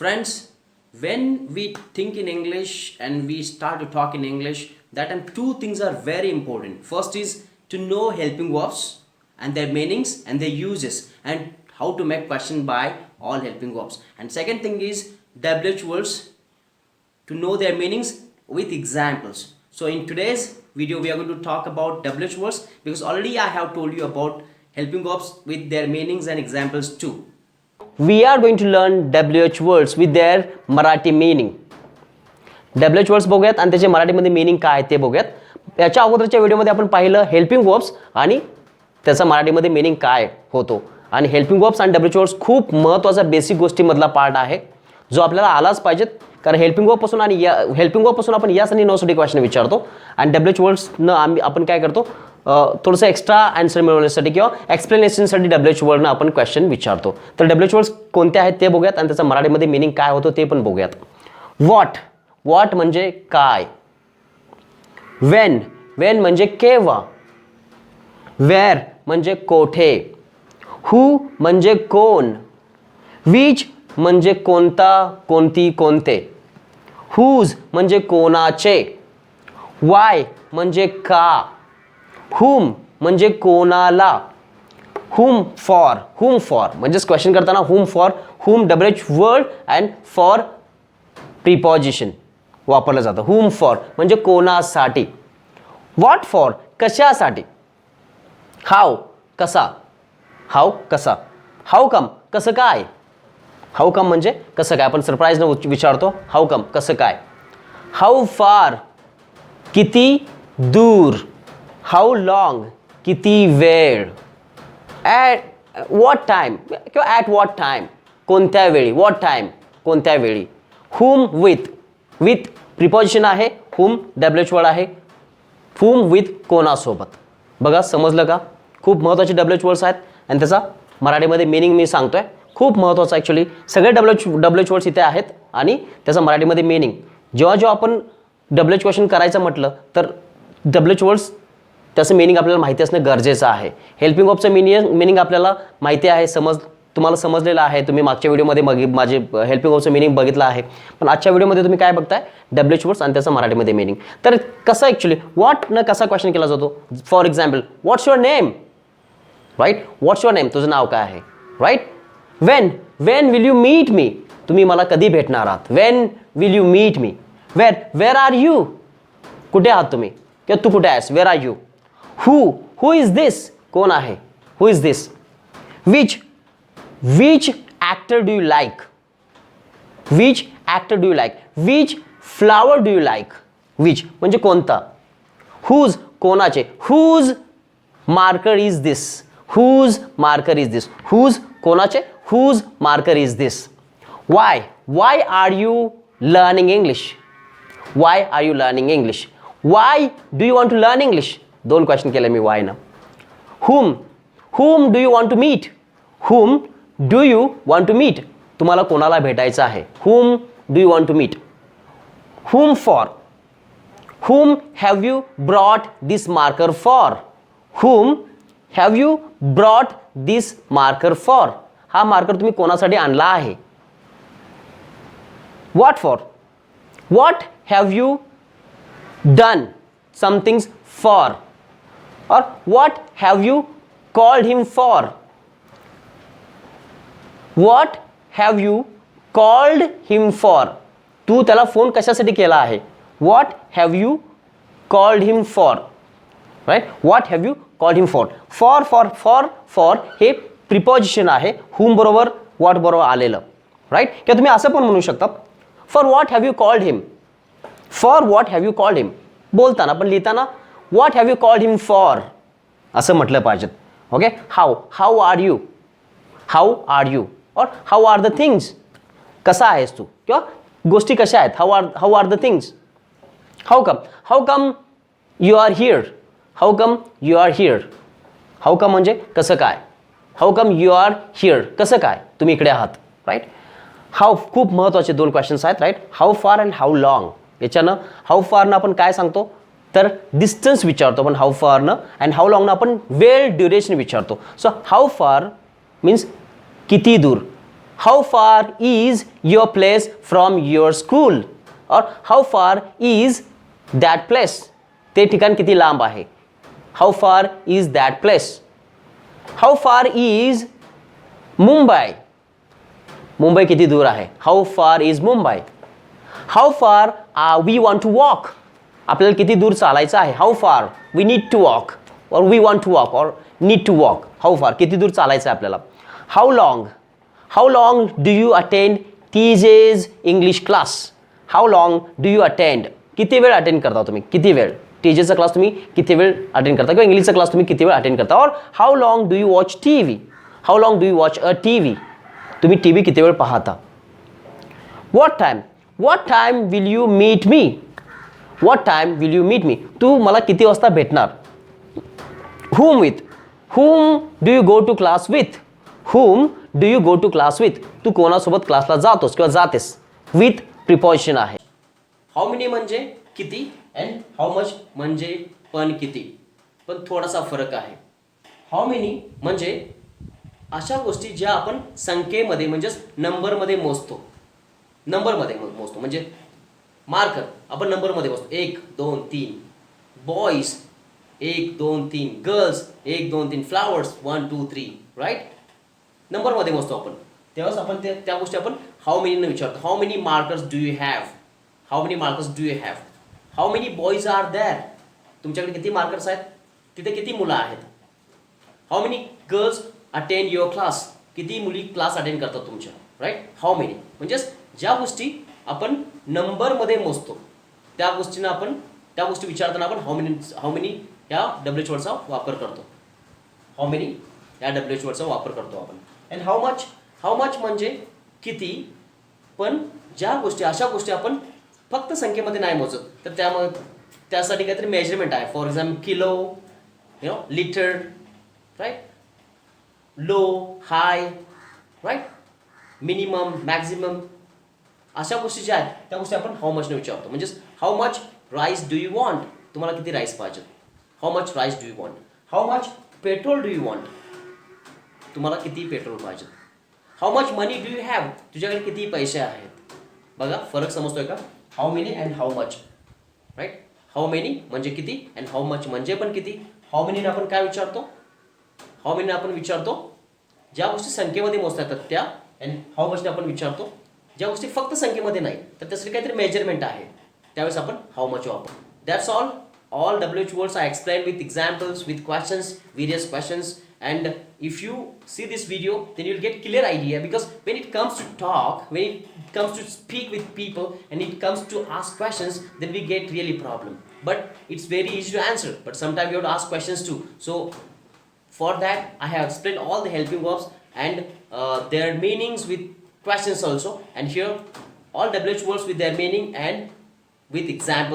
Friends, when we think in English and we start to talk in English, that time two things are very important. First is to know helping verbs and their meanings and their uses and how to make question by all helping verbs. And second thing is WH words to know their meanings with examples. So in today's video we are going to talk about WH words because already I have told you about helping verbs with their meanings and examples too. We are going to learn WH words with their Marathi meaning. WH words बघूयात आणि त्याचे मराठीमध्ये meaning काय आहे ते बघूयात. याच्या अगोदरच्या व्हिडिओमध्ये आपण पाहिलं हेल्पिंग वर्ब्स आणि त्याचा मराठीमध्ये मीनिंग काय होतो. आणि हेल्पिंग वर्ब्स आणि WH वर्ड्स खूप महत्त्वाचा बेसिक गोष्टीमधला पार्ट आहे जो आपल्याला आलाच पाहिजेत. कारण हेल्पिंग वर्ब पासून आणि हेल्पिंग वर्ब पासून आपण यस आणि नो साठी क्वेश्चन विचारतो आणि WH वर्ड्स न आपण काय करतो थोडंसं एक्स्ट्रा आन्सर मिळवण्यासाठी किंवा एक्सप्लेनेशनसाठी WH वर्डनं आपण क्वेश्चन विचारतो. तर WH वर्ड्स कोणते आहेत ते बघूयात आणि त्याचा मराठीमध्ये मीनिंग काय होतो ते पण बघूयात. व्हॉट म्हणजे काय. वेन म्हणजे केव्हा. वेअर म्हणजे कोठे. हू म्हणजे कोण. विच म्हणजे कोणता कोणती कोणते. हुज म्हणजे कोणाचे. वाय म्हणजे का. हुम म्हणजे कोणाला. हुम फॉर म्हणजे क्वेश्चन करताना whom for whom WH word and for preposition वापरलं जातं. हुम फॉर म्हणजे कोणासाठी. व्हॉट फॉर कशासाठी. हाऊ कसा. हाऊ कम कसं काय. हाऊ कम म्हणजे कसं काय. आपण सरप्राईज न विचारतो हाऊ कम कसं काय. हाऊ फार किती दूर. हाऊ लॉंग किती वेळ. ॲट वॉट टाईम किंवा ॲट वॉट टाईम कोणत्या वेळी. वॉट टाईम कोणत्या वेळी. हुम विथ प्रिपॉजिशन आहे. हुम WH वर्ड आहे. हुम विथ कोणासोबत. बघा समजलं का. खूप महत्त्वाचे WH वर्ड्स आहेत आणि त्याचा मराठीमध्ये मीनिंग मी सांगतोय. खूप महत्त्वाचं ॲक्च्युली सगळे WH वर्ड्स इथे आहेत आणि त्याचा मराठीमध्ये मीनिंग जेव्हा आपण WH क्वेश्चन करायचं म्हटलं तर WH वर्ड्स त्याचं मीनिंग आपल्याला माहिती असणं गरजेचं आहे. हेल्पिंग वर्बचं मीनिंग आपल्याला माहिती आहे. तुम्हाला समजलेलं आहे. तुम्ही मागच्या व्हिडिओमध्ये माझे हेल्पिंग वर्बचं मीनिंग बघितलं आहे. पण आजच्या व्हिडिओमध्ये तुम्ही काय बघताय WH वर्ड्स आणि त्याचं मराठीमध्ये मीनिंग. तर कसं ॲक्च्युली व्हॉटनं कसा क्वेश्चन केला जातो. For example what's your name. Right. What's your name तुझं नाव काय आहे. Right. When will you meet me. तुम्ही मला कधी भेटणार आहात. When will you meet me. Where are you कुठे आहात तुम्ही किंवा तू कुठे आहेस. Where are you. Who is this कोण आहे. Who is this. Which actor do you like. Which actor do you like. Which flower do you like. Which म्हणजे कोणता. हुज कोणाचे. Whose marker is this. Whose marker is this. Whose कोणाचे. Whose marker is this. Why are you learning English. Why are you learning English. Why do you want to learn English. दोन question केले मी why ना. Whom do you want to meet. Whom do you want to meet तुम्हाला कोणाला भेटायचं आहे. Whom do you want to meet. Whom for. Whom have you brought this marker for. Whom have you brought this marker for. हा marker तुम्ही कोणासाठी आणला आहे. What for. What have you done somethings for. और what have you called him for. What have you called him for. तू त्याला phone कशासाठी केला आहे. What have you called him for. Right. What have you called him for. For हे प्रिपॉजिशन आहे. whom बरोबर what बरोबर आलेलं. राईट. किंवा तुम्ही असं पण म्हणू शकता for what have you called him. For what have you called him बोलताना पण लिहिताना what have you called him for असं म्हटलं पाहिजे. ओके. How are you. और हाऊ आर द थिंग्स कसा आहेस तू किंवा गोष्टी कशा आहेत. How are the things. How come you are here. How come you are here. How come म्हणजे कसं काय. How come you are here कसं काय तुम्ही इकडे आहात. राईट. हाऊ खूप महत्त्वाचे दोन क्वेश्चन्स आहेत. राईट. हाऊ फार अँड हाऊ लॉंग. याच्यानं हाऊ फारनं आपण काय सांगतो तर डिस्टन्स विचारतो आपण हाऊ फारनं अँड हाऊ लॉंगनं आपण वेळ ड्युरेशन विचारतो. सो हाऊ फार मीन्स किती दूर. how far is your place from your school, or how far is that place, ते ठिकाण किती लांब आहे. how far is that place. how far is Mumbai, Mumbai किती दूर आहे. how far is Mumbai. how far we want to walk, आपल्याला किती दूर चालायचं आहे. how far we need to walk, or we want to walk, or need to walk. how far किती दूर चालायचं आहे आपल्याला. how long do you attend TJ's English class. how long do you attend, किती वेळ अटेंड करता तुम्ही, किती वेळ. टीजेचा क्लास तुम्ही किती वेळ अटेंड करता, किंवा इंग्लिशचा क्लास तुम्ही किती वेळ अटेंड करता. और how long do you watch TV, how long do you watch a TV, तुम्ही TV किती वेळ पाहता. what time will you meet me, what time will you meet me, तू मला किती वाजता भेटणार. whom do you go to class with, whom do you go to class with, तू कोणासोबत क्लासला जातोस किंवा जातेस. with प्रिपॉजिशन आहे. हाऊ मेनी म्हणजे किती, अँड हाऊ मच म्हणजे पण किती, पण थोडासा फरक आहे. हाऊ मेनी म्हणजे अशा गोष्टी ज्या आपण संख्येमध्ये म्हणजेच नंबरमध्ये मोजतो, नंबरमध्ये मोजतो. म्हणजे मार्कर आपण नंबरमध्ये मोजतो, 1 2 3. Boys 1 2 3, girls 1 2 3, flowers 1 2 3, right. नंबरमध्ये मोजतो आपण. तेव्हाच आपण त्या गोष्टी आपण हाऊ मेनीने विचारतो. How many markers do you have, how many markers do you have. How many boys are there, तुमच्याकडे किती मार्कर्स आहेत, तिथे किती मुलं आहेत. How many girls attend your class, किती मुली क्लास अटेंड करतात तुमच्या, राईट. हाऊ मेनी म्हणजेच ज्या गोष्टी आपण नंबरमध्ये मोजतो त्या गोष्टींना आपण, त्या गोष्टी विचारताना आपण हाऊ मेनी या WH वर्डचा वापर करतो. हाऊ मेनी या WH वर्डचा वापर करतो आपण. अँड हाऊ मच म्हणजे किती, पण ज्या गोष्टी, अशा गोष्टी आपण फक्त संख्येमध्ये नाही मोजत, तर त्यासाठी काहीतरी मेजरमेंट आहे. For example kilo, litre, right. Low, high, right. Minimum, maximum, अशा गोष्टी ज्या आहेत त्या गोष्टी आपण हाऊ मचने विचारतो. म्हणजेच how much rice do you want, तुम्हाला किती राईस पाहिजे. How much rice do you want. How much petrol do you want, तुम्हाला किती पेट्रोल पाहिजे. How much money do you have, तुझ्याकडे किती पैसे आहेत. बघा फरक समजतोय का. How many and how much, right. How many म्हणजे किती, अँड हाऊ मच म्हणजे पण किती. हाऊ मेनीने आपण काय विचारतो, हाऊ मेनीने आपण विचारतो ज्या गोष्टी संख्येमध्ये मोजता येतात त्या, अँड हाऊ मचने आपण विचारतो ज्या गोष्टी फक्त संख्येमध्ये नाही तर त्यासाठी काहीतरी मेजरमेंट आहे, त्यावेळेस आपण हाऊ मच वापरतो. That's all WH words are explained with examples, with questions, various questions. And if you see this video, then you'll get clear idea, because when it comes to talk, when it comes to speak with people, and it comes to ask questions, then we get really problem. But it's very easy to answer, but sometimes you have to ask questions too. So for that I have explained all the helping verbs and their meanings with questions also, and here all WH words with their meaning and with examples.